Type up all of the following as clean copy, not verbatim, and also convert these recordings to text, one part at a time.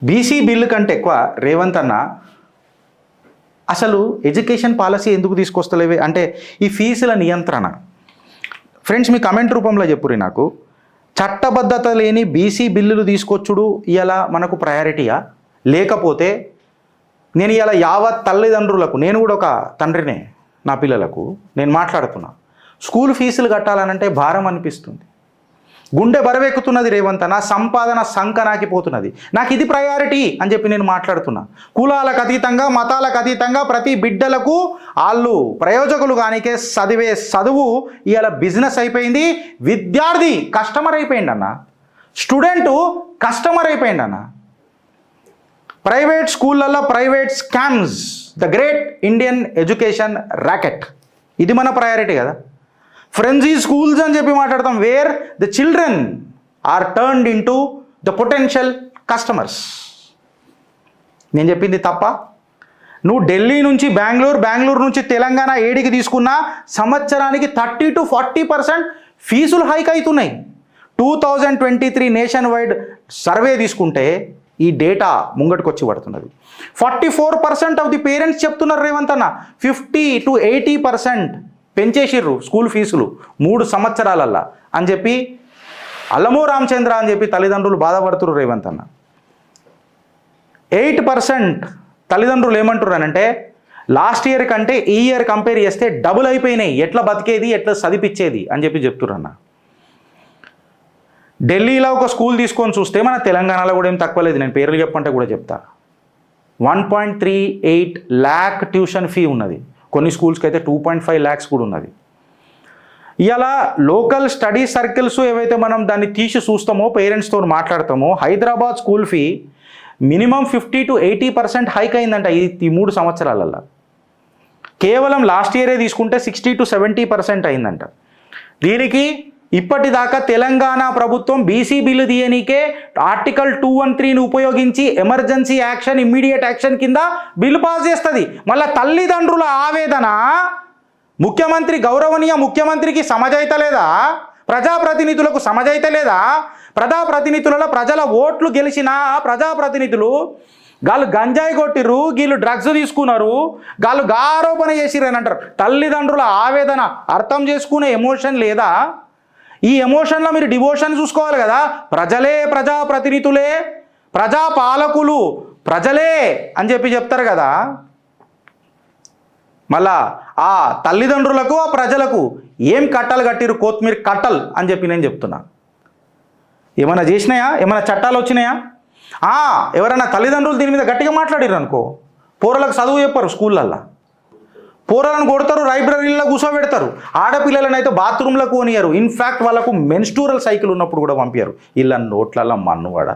BC bill కంటే ఎక్కువ రేవంత్ అన్న అసలు ఎడ్యుకేషన్ పాలసీ ఎందుకు తీసుకొస్తలేవే అంటే ఈ ఫీజుల నియంత్రణ. ఫ్రెండ్స్, మీ కమెంట్ రూపంలో చెప్పురి నాకు. చట్టబద్ధత లేని బీసీ బిల్లులు తీసుకొచ్చుడు ఇలా మనకు ప్రయారిటీయా, లేకపోతే నేను ఇలా యావత్ తల్లిదండ్రులకు, నేను కూడా ఒక తండ్రినే, నా పిల్లలకు నేను మాట్లాడుతున్నా, స్కూల్ ఫీజులు కట్టాలనంటే భారం అనిపిస్తుంది, గుండె బరవెక్కుతున్నది రేవంత్, నా సంపాదన సంకనాకిపోతున్నది, నాకు ఇది ప్రయారిటీ అని చెప్పి నేను మాట్లాడుతున్నా. కులాలకు అతీతంగా, మతాలకు అతీతంగా ప్రతి బిడ్డలకు వాళ్ళు ప్రయోజకులు కానికే చదివే చదువు ఇవాళ బిజినెస్ అయిపోయింది. విద్యార్థి కస్టమర్ అయిపోయింది అన్న, స్టూడెంటు కస్టమర్ అయిపోయింది అన్న. ప్రైవేట్ స్కూళ్ళల్లో private scams, the great Indian education racket, ఇది మన ప్రయారిటీ కదా. ఫ్రెండ్జీ స్కూల్స్ అని చెప్పి మాట్లాడతాం, where the children are turned into the potential customers. నేను చెప్పింది తప్ప? నువ్వు ఢిల్లీ నుంచి బెంగళూరు నుంచి తెలంగాణ ఏడికి తీసుకున్న సంవత్సరానికి 30 to 40% ఫీజులు హైక్ అవుతున్నాయి. 2023 నేషన్ వైడ్ సర్వే తీసుకుంటే ఈ డేటా ముంగటికి వచ్చి పడుతున్నది. 44% ఆఫ్ ది పేరెంట్స్ చెప్తున్నారు రేవంత్ అన్న 50 to 80% పెంచేసిర్రు స్కూల్ ఫీజులు 3 సంవత్సరాలల్లా అని చెప్పి అల్లమో రామచంద్ర అని చెప్పి తల్లిదండ్రులు బాధపడుతున్నారు రేవంత్ అన్న. 8% తల్లిదండ్రులు ఏమంటున్నారు అంటే లాస్ట్ ఇయర్ కంటే ఈ ఇయర్ కంపేర్ చేస్తే డబుల్ అయిపోయినాయి, ఎట్లా బతికేది, ఎట్లా చదివించేది అని చెప్పి చెప్తున్నారు. ఢిల్లీలో ఒక స్కూల్ తీసుకొని చూస్తే మన తెలంగాణలో కూడా ఏం తక్కువ లేదు, నేను పేర్లు చెప్పంటే కూడా చెప్తా. 1.38 lakh ట్యూషన్ ఫీ ఉన్నది, కొన్ని స్కూల్స్కి అయితే 2.5 lakhs కూడా ఉన్నది. ఇలా లోకల్ స్టడీ సర్కిల్స్ ఏవైతే మనం దాన్ని తీసి చూస్తామో, పేరెంట్స్తో మాట్లాడతామో, Hyderabad school fee minimum 50 to 80% hike అయిందంట ఈ 3 సంవత్సరాలల్లో. కేవలం లాస్ట్ ఇయరే తీసుకుంటే 60 to 70% అయిందంట. దీనికి ఇప్పటిదాకా తెలంగాణ ప్రభుత్వం బీసీ బిల్లు తీయనీకే ఆర్టికల్ 213ని ఉపయోగించి ఎమర్జెన్సీ యాక్షన్, ఇమ్మీడియట్ యాక్షన్ కింద బిల్లు పాస్ చేస్తుంది. మళ్ళీ తల్లిదండ్రుల ఆవేదన, ముఖ్యమంత్రి, గౌరవనీయ ముఖ్యమంత్రికి సమజైత లేదా, ప్రజాప్రతినిధులకు సమజైత లేదా? ప్రజాప్రతినిధులలో ప్రజల ఓట్లు గెలిచిన ప్రజాప్రతినిధులు గాళ్ళు గంజాయి కొట్టిర్రు, వీళ్ళు డ్రగ్స్ తీసుకున్నారు, గాళ్ళు ఆరోపణ చేసిర్రు అని అంటారు. తల్లిదండ్రుల ఆవేదన అర్థం చేసుకునే ఎమోషన్ లేదా? ఈ ఎమోషన్లో మీరు డివోషన్ చూసుకోవాలి కదా. ప్రజలే ప్రజాప్రతినిధులే, ప్రజాపాలకులు ప్రజలే అని చెప్పి చెప్తారు కదా. మళ్ళా ఆ తల్లిదండ్రులకు, ఆ ప్రజలకు ఏం కట్టలు కట్టిరు, కొత్తిమీర కట్టలు అని చెప్పి నేను చెప్తున్నా. ఏమైనా చేసినాయా? ఏమైనా చట్టాలు వచ్చినాయా? ఎవరైనా తల్లిదండ్రులు దీని మీద గట్టిగా మాట్లాడిర్రు అనుకో, పోరలకు చదువు చెప్పారు, స్కూళ్ళల్లో పోరలను కొడతారు, లైబ్రరీలో కూర్చోబెడతారు, ఆడపిల్లలను అయితే బాత్రూంలకు కొనియారు. ఇన్ఫ్యాక్ట్ వాళ్ళకు మెన్స్ట్రూరల్ సైకిల్ ఉన్నప్పుడు కూడా పంపారు. ఇలా నోట్లల్లో మన్నువాడ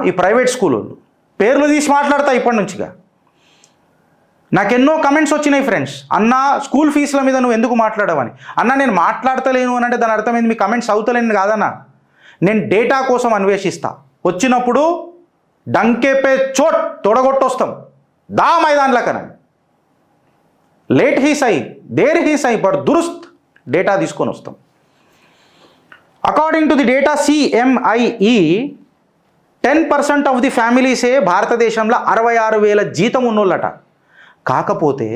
ఈ ప్రైవేట్ స్కూల్ వాళ్ళు పేర్లు తీసి మాట్లాడతా ఇప్పటి నుంచిగా. నాకెన్నో కమెంట్స్ వచ్చినాయి ఫ్రెండ్స్, అన్న స్కూల్ ఫీజుల మీద నువ్వు ఎందుకు మాట్లాడవని. అన్న నేను మాట్లాడతలేను అని అంటే దాని అర్థమైంది మీ కమెంట్స్ అవుతలేను కాదన్నా. నేను డేటా కోసం అన్వేషిస్తా, వచ్చినప్పుడు డంకేపే చోట్ తొడగొట్టొస్తాం, దా మైదాన్లకనని. లేట్ హీ సై దేర్ హీ సై బట్ దురుస్త్ డేటా తీసుకొని వస్తాం. According to the data CMIE 10% of the ఫ్యామిలీసే భారతదేశంలో 66,000 జీతం ఉన్నోళ్ళట. కాకపోతే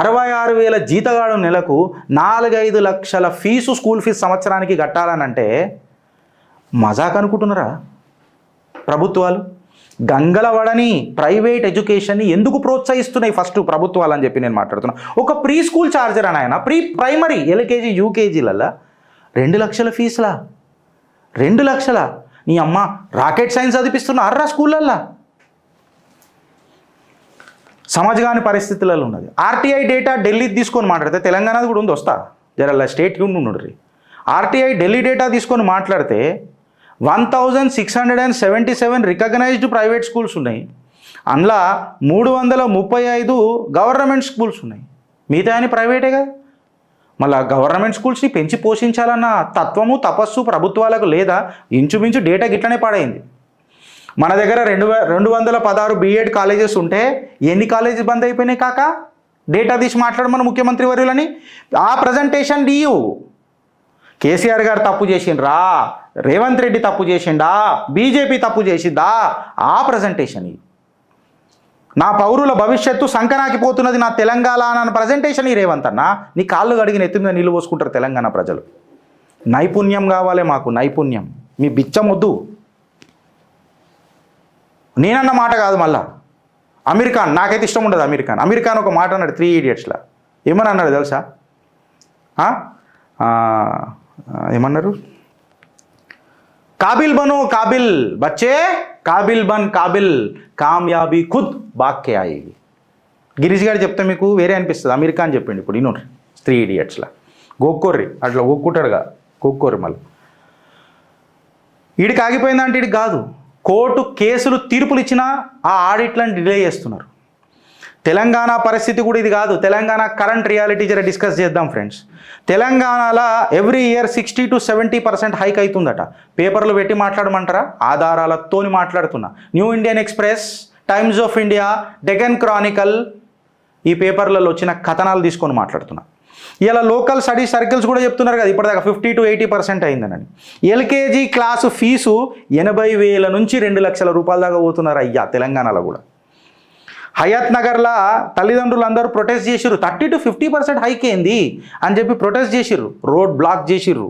66,000 జీతగాడు నెలకు 4-5 లక్షల ఫీజు, స్కూల్ ఫీజు సంవత్సరానికి కట్టాలనంటే మజాక్ అనుకుంటున్నారా ప్రభుత్వాలు? గంగలవడని ప్రైవేట్ ఎడ్యుకేషన్ని ఎందుకు ప్రోత్సహిస్తున్నాయి ఫస్ట్ ప్రభుత్వాలు అని చెప్పి నేను మాట్లాడుతున్నా. ఒక ప్రీ స్కూల్ ఛార్జర్ అని ఆయన ప్రైమరీ LKG UKGలలో 2 లక్షల ఫీజులా? 2 లక్షల నీ అమ్మ రాకెట్ సైన్స్ చదివిస్తున్నా అర్రా స్కూళ్ళల్లో. సమాజగాని పరిస్థితులలో ఉన్నది. RTI డేటా ఢిల్లీ తీసుకొని మాట్లాడితే తెలంగాణది కూడా ఉంది, వస్తా జరల్లా స్టేట్ ఉండుండ్రి. RTI ఢిల్లీ డేటా తీసుకొని మాట్లాడితే 1677 రికగ్నైజ్డ్ ప్రైవేట్ స్కూల్స్ ఉన్నాయి, అందులో 335 గవర్నమెంట్ స్కూల్స్ ఉన్నాయి, మిగతా అని ప్రైవేటే కదా. మళ్ళీ గవర్నమెంట్ స్కూల్స్ని పెంచి పోషించాలన్న తత్వము, తపస్సు ప్రభుత్వాలకు లేదా? ఇంచుమించు డేటా గిట్లనే పాడైంది. మన దగ్గర 216 B.Ed కాలేజెస్ ఉంటే ఎన్ని కాలేజెస్ బంద్ అయిపోయినాయి కాక? డేటా తీసి మాట్లాడమని ముఖ్యమంత్రి వర్యులని ఆ ప్రజెంటేషన్ డియు. కేసీఆర్ గారు తప్పు చేసిండ్రా, రేవంత్ రెడ్డి తప్పు చేసిండా, బీజేపీ తప్పు చేసిందా, ఆ ప్రజెంటేషన్ నా పౌరుల భవిష్యత్తు సంకనాకిపోతున్నది నా తెలంగాణ అన్న ప్రజెంటేషన్ ఈ రేవంత్ అన్న. నీ కాళ్ళు కడిగిన ఎత్తి మీద నీళ్ళు పోసుకుంటారు తెలంగాణ ప్రజలు. నైపుణ్యం కావాలి మాకు, నైపుణ్యం. మీ బిచ్చమొద్దు. నేనన్న మాట కాదు. మళ్ళా అమీర్ ఖాన్, నాకైతే ఇష్టం ఉండదు అమీర్ ఖాన్ ఒక మాట అన్నాడు 3 Idiots'లా. ఏమని అన్నాడు తెలుసా? ఏమన్నారు? काबिल बनो काबिल बच्चे, काबिल बन काबिल, కామయాబీ ఖుద్ బాక్కే ఆయేగి. గిరీష్ గారు చెప్తే మీకు వేరే అనిపిస్తుంది. అమీర్ ఖాన్ చెప్పిండు ఇప్పుడు ఇను 3 Idiots'లా. గోక్కోర్రి అట్లా గోక్కుంటాడుగా, గోక్కోర్రి. మళ్ళీ వీడికి ఆగిపోయిందంటే వీడికి కాదు. కోర్టు కేసులు తీర్పులు ఇచ్చినా ఆ ఆడిట్లను డిలే చేస్తున్నారు. తెలంగాణ పరిస్థితి కూడా ఇది కాదు. తెలంగాణ కరెంట్ రియాలిటీ జర డిస్కస్ చేద్దాం ఫ్రెండ్స్. తెలంగాణలో ఎవ్రీ ఇయర్ 60 to 70% హైక్ అవుతుందట. పేపర్లు పెట్టి మాట్లాడమంటారా? ఆధారాలతోని మాట్లాడుతున్నా. New Indian express, times of India, Deccan Chronicle, ఈ పేపర్లలో వచ్చిన కథనాలు తీసుకొని మాట్లాడుతున్నా. ఇలా లోకల్ స్టడీ సర్కిల్స్ కూడా చెప్తున్నారు కదా ఇప్పటిదాకా 50 to 80% అయిందని. ఎల్కేజీ క్లాసు ఫీజు 80,000 నుంచి 2 లక్షల రూపాయల దాకా పోతున్నారు అయ్యా తెలంగాణలో కూడా. హయాత్ నగర్లో తల్లిదండ్రులు అందరూ ప్రొటెస్ట్ చేసిర్రు. 30 to 50% హైక్ ఏంది అని చెప్పి ప్రొటెస్ట్ చేసిర్రు, రోడ్ బ్లాక్ చేసిర్రు.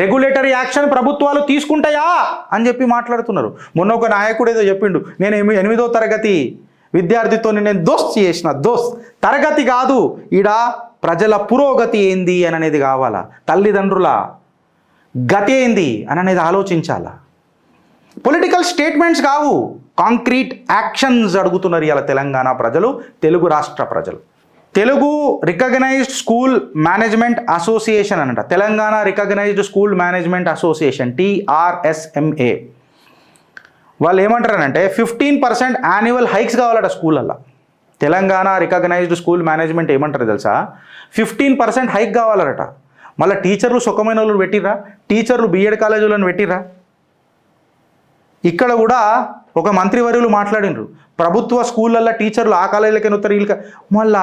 రెగ్యులేటరీ యాక్షన్ ప్రభుత్వాలు తీసుకుంటాయా అని చెప్పి మాట్లాడుతున్నారు. మొన్న ఒక నాయకుడు ఏదో చెప్పిండు, నేను 8వ తరగతి విద్యార్థితో నేను దోస్త్ చేసిన. దోస్త్ తరగతి కాదు, ఈడ ప్రజల పురోగతి ఏంది అని అనేది కావాలా, తల్లిదండ్రుల గతి ఏంది అని అనేది ఆలోచించాలా. పొలిటికల్ స్టేట్మెంట్స్ కావు, కాంక్రీట్ యాక్షన్స్ అడుగుతున్నారు ఇలా తెలంగాణ ప్రజలు, తెలుగు రాష్ట్ర ప్రజలు. Telugu recognised school management association అంట, Telangana recognised school management association TRSMA. వాళ్ళు ఏమంటారనంటే 15% యాన్యువల్ హైక్స్ కావాలట స్కూళ్ళల్లో. తెలంగాణ రికగ్నైజ్డ్ స్కూల్ మేనేజ్మెంట్ ఏమంటారు తెలుసా? 15% హైక్ కావాలట. మళ్ళీ టీచర్లు సుఖమైన వాళ్ళు పెట్టిర్రా? టీచర్లు B.Ed కాలేజీలను పెట్టిర్రా? ఇక్కడ కూడా ఒక మంత్రివర్యులు మాట్లాడినరు, ప్రభుత్వ స్కూళ్ళల్లో టీచర్లు ఆ కాలేజీలకి వస్తారు వీళ్ళకి. మళ్ళా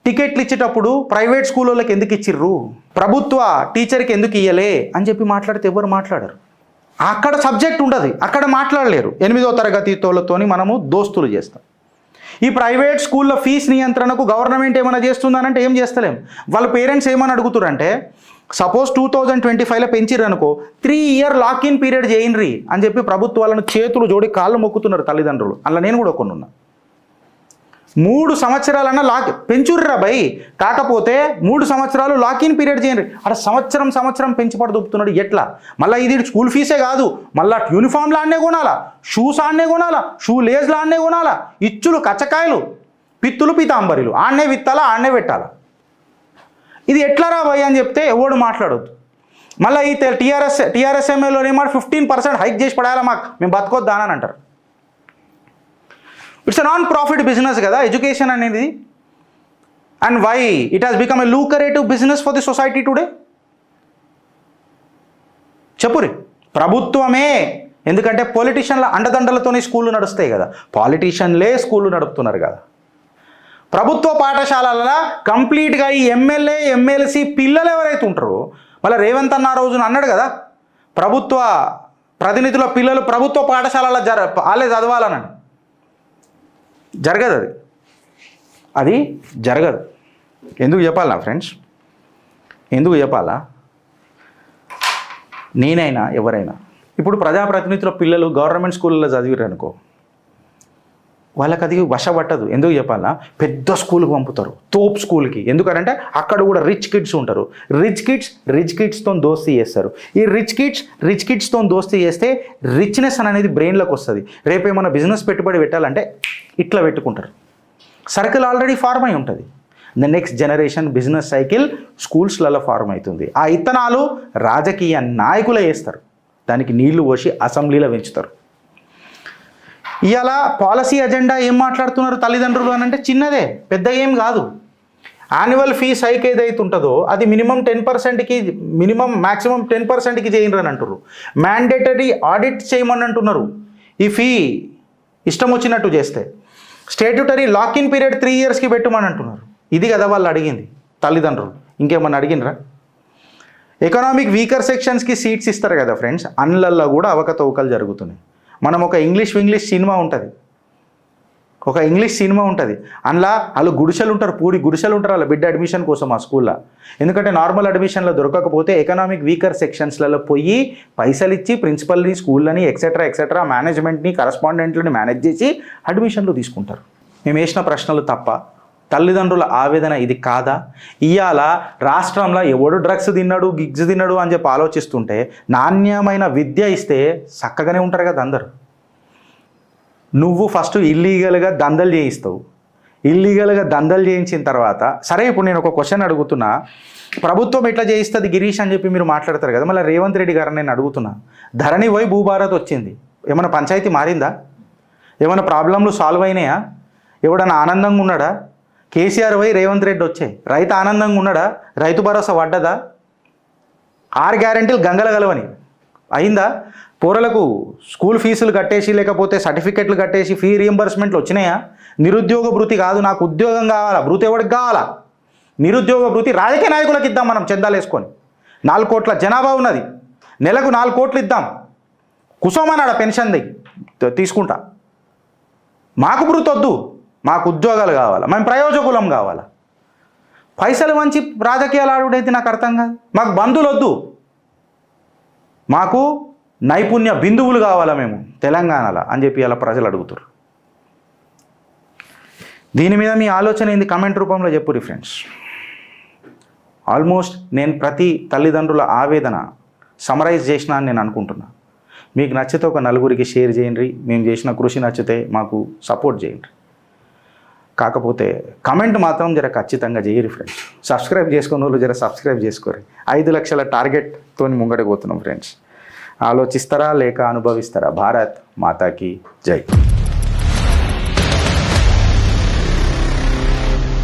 టికెట్లు ఇచ్చేటప్పుడు ప్రైవేట్ స్కూళ్ళకి ఎందుకు ఇచ్చిర్రు, ప్రభుత్వ టీచర్కి ఎందుకు ఇయ్యలే అని చెప్పి మాట్లాడితే ఎవరు మాట్లాడరు. అక్కడ సబ్జెక్ట్ ఉండదు, అక్కడ మాట్లాడలేరు. 8వ తరగతి తోలతోని మనము దోస్తులు చేస్తాం. ఈ ప్రైవేట్ స్కూళ్ళ ఫీజు నియంత్రణకు గవర్నమెంట్ ఏమైనా చేస్తుందనంటే ఏం చేస్తలేం. వాళ్ళ పేరెంట్స్ ఏమని అడుగుతారంటే, సపోజ్ 2025లో పెంచిర్రు అనుకో, 3 year లాక్-ఇన్ పీరియడ్ చేయండి అని చెప్పి ప్రభుత్వాలను చేతులు జోడి కాళ్ళు మొక్కుతున్నారు తల్లిదండ్రులు. అలా నేను కూడా కొన్నున్నా. 3 సంవత్సరాలన్నా పెంచుర్రా భయ్, కాకపోతే 3 సంవత్సరాలు లాక్-ఇన్ పీరియడ్ చేయండి. అక్కడ సంవత్సరం పెంచి పడుతున్నాడు. ఎట్లా? మళ్ళీ ఇది స్కూల్ ఫీజే కాదు, మళ్ళీ యూనిఫామ్లు ఆడనే కొనాలా, షూస్ ఆడనే కొనాలా, షూ లేజ్లు ఆడనే కొనాలా, ఇచ్చులు కచ్చకాయలు, పిత్తులు పీతాంబరిలు ఆడనే విత్తాలా, ఆడనే పెట్టాలా. ఇది ఎట్లా రా భయ్ అని చెప్తే ఎవడు మాట్లాడొద్దు. మళ్ళీ ఈ TRSMAలోనేమో 15% హైక్ చేసి పడాలా, మాకు మేము బతకొద్దా అని అంటారు. It's a non profit business కదా ఎడ్యుకేషన్ అనేది. And why it has become a lucrative business for the society today? చెప్పురి. ప్రభుత్వమే, ఎందుకంటే పొలిటీషియన్ల అండదండలతోనే స్కూళ్ళు నడుస్తాయి కదా, పాలిటీషియన్లే స్కూళ్ళు నడుపుతున్నారు కదా. ప్రభుత్వ పాఠశాలల కంప్లీట్గా ఈ ఎమ్మెల్యే MLC పిల్లలు ఎవరైతే ఉంటారో, మళ్ళీ రేవంత్ అన్న రోజున అన్నాడు కదా, ప్రభుత్వ ప్రతినిధుల పిల్లలు ప్రభుత్వ పాఠశాలలో వాళ్ళే చదవాలని. జరగదు అది జరగదు. ఎందుకు చెప్పాలా ఫ్రెండ్స్, ఎందుకు చెప్పాలా? నేనైనా ఎవరైనా ఇప్పుడు ప్రజాప్రతినిధుల పిల్లలు గవర్నమెంట్ స్కూళ్ళలో చదివిరు అనుకో, వాళ్ళకి అది వశపట్టదు. ఎందుకు చెప్పాలా? పెద్ద స్కూల్కి పంపుతారు, తోప్ స్కూల్కి. ఎందుకంటే అక్కడ కూడా రిచ్ కిడ్స్ ఉంటారు. రిచ్ కిడ్స్తో దోస్తీ చేస్తారు. ఈ రిచ్ కిడ్స్తో దోస్తీ చేస్తే రిచ్నెస్ అనేది బ్రెయిన్లోకి వస్తుంది. రేపు ఏమైనా బిజినెస్ పెట్టుబడి పెట్టాలంటే ఇట్లా పెట్టుకుంటారు. సర్కిల్ ఆల్రెడీ ఫార్మ్ అయి ఉంటుంది. The next generation business cycle స్కూల్స్లలో ఫార్మ్ అవుతుంది. ఆ ఇత్తనాలు రాజకీయ నాయకులే వేస్తారు, దానికి నీళ్లు పోసి అసెంబ్లీలో పెంచుతారు. ఇవాళ పాలసీ అజెండా ఏం మాట్లాడుతున్నారు తల్లిదండ్రులు అని అంటే చిన్నదే, పెద్ద ఏం కాదు. యాన్యువల్ ఫీజ్ హైక్ ఏదైతే ఉంటుందో అది మినిమం 10%కి, మ్యాక్సిమం 10%కి చేయండి అని అంటున్నారు. మ్యాండేటరీ ఆడిట్ చేయమని అంటున్నారు. ఈ ఫీ ఇష్టం వచ్చినట్టు చేస్తే స్టేట్యూటరీ లాక్-ఇన్ పీరియడ్ 3 yearsకి పెట్టమని అంటున్నారు. ఇది కదా వాళ్ళు అడిగింది తల్లిదండ్రులు, ఇంకేమన్నా అడిగినరా? ఎకనామిక్ వీకర్ సెక్షన్స్కి సీట్స్ ఇస్తారు కదా ఫ్రెండ్స్, అందులో కూడా అవకతవకలు జరుగుతున్నాయి. మనం ఒక ఇంగ్లీష్ సినిమా ఉంటుంది, ఒక ఇంగ్లీష్ సినిమా ఉంటుంది, అందులో వాళ్ళు గుడిసెలు ఉంటారు, పూడి గుడిసెలు ఉంటారు వాళ్ళ బిడ్డ అడ్మిషన్ కోసం ఆ స్కూల్లో. ఎందుకంటే నార్మల్ అడ్మిషన్లో దొరకకపోతే ఎకనామిక్ వీకర్ సెక్షన్స్లలో పోయి పైసలు ఇచ్చి ప్రిన్సిపల్ని, స్కూళ్ళని ఎక్సెట్రా మేనేజ్మెంట్ని, కరస్పాండెంట్లని మేనేజ్ చేసి అడ్మిషన్లు తీసుకుంటారు. మేము వేసిన ప్రశ్నలు తప్ప, తల్లిదండ్రుల ఆవేదన ఇది కాదా? ఇవాళ రాష్ట్రంలో ఎవడు డ్రగ్స్ తిన్నాడు, గిగ్స్ తిన్నాడు అని చెప్పి ఆలోచిస్తుంటే నాణ్యమైన విద్య ఇస్తే చక్కగానే ఉంటారు కదా అందరు. నువ్వు ఫస్ట్ ఇల్లీగల్గా దందలు చేయిస్తావు, ఇల్లీగల్గా దందలు చేయించిన తర్వాత సరే ఇప్పుడు నేను ఒక క్వశ్చన్ అడుగుతున్నా, ప్రభుత్వం ఎట్లా చేయిస్తుంది గిరీష్ అని చెప్పి మీరు మాట్లాడతారు కదా, మళ్ళీ రేవంత్ రెడ్డి గారు నేను అడుగుతున్నా, ధరణి పోయి భూభారత్ వచ్చింది, ఏమైనా పంచాయతీ మారిందా? ఏమైనా ప్రాబ్లంలు సాల్వ్ అయినాయా? ఎవడన్నా ఆనందంగా ఉన్నాడా? కేసీఆర్ పోయి రేవంత్ రెడ్డి వచ్చాయి, రైతు ఆనందంగా ఉన్నాడా? రైతు భరోసా పడ్డదా? 6 గ్యారెంటీలు గంగల గలవని అయిందా? పూరలకు స్కూల్ ఫీజులు కట్టేసి లేకపోతే సర్టిఫికెట్లు కట్టేసి ఫీ రీఎంబర్స్మెంట్లు వచ్చినాయా? నిరుద్యోగ భృతి కాదు, నాకు ఉద్యోగం కావాలా, భృతి ఎవరికి కావాలా? నిరుద్యోగ భృతి రాజకీయ నాయకులకు ఇద్దాం, మనం చందాలు వేసుకొని. 4 కోట్ల జనాభా ఉన్నది, నెలకు 4 కోట్లు ఇద్దాం, కుసోమన్నాడు పెన్షన్ తీసుకుంటా. మాకు భృతి వద్దు, మాకు ఉద్యోగాలు కావాలా, మేము ప్రయోజకులం కావాలా. పైసలు మంచి రాజకీయాలు ఆడుడైతే నాకు అర్థం కాదు. మాకు బంధువులు వద్దు, మాకు నైపుణ్య బిందువులు కావాలా మేము తెలంగాణలో అని చెప్పి అలా ప్రజలు అడుగుతారు. దీని మీద మీ ఆలోచన ఏంది కామెంట్ రూపంలో చెప్పురి ఫ్రెండ్స్. ఆల్మోస్ట్ నేను ప్రతి తల్లిదండ్రుల ఆవేదన సమరైజ్ చేసిన అని నేను అనుకుంటున్నా. మీకు నచ్చితే ఒక 4గురికి షేర్ చేయండి, మేము చేసిన కృషి నచ్చితే మాకు సపోర్ట్ చేయండి. కాకపోతే కమెంట్ మాత్రం జర ఖచ్చితంగా చేయరు ఫ్రెండ్స్. సబ్స్క్రైబ్ చేసుకున్న వాళ్ళు జర సబ్స్క్రైబ్ చేసుకోరు. 5 లక్షల టార్గెట్తో ముంగడికి పోతున్నాం ఫ్రెండ్స్. ఆలోచిస్తారా లేక అనుభవిస్తారా? భారత్ మాతాకి జై.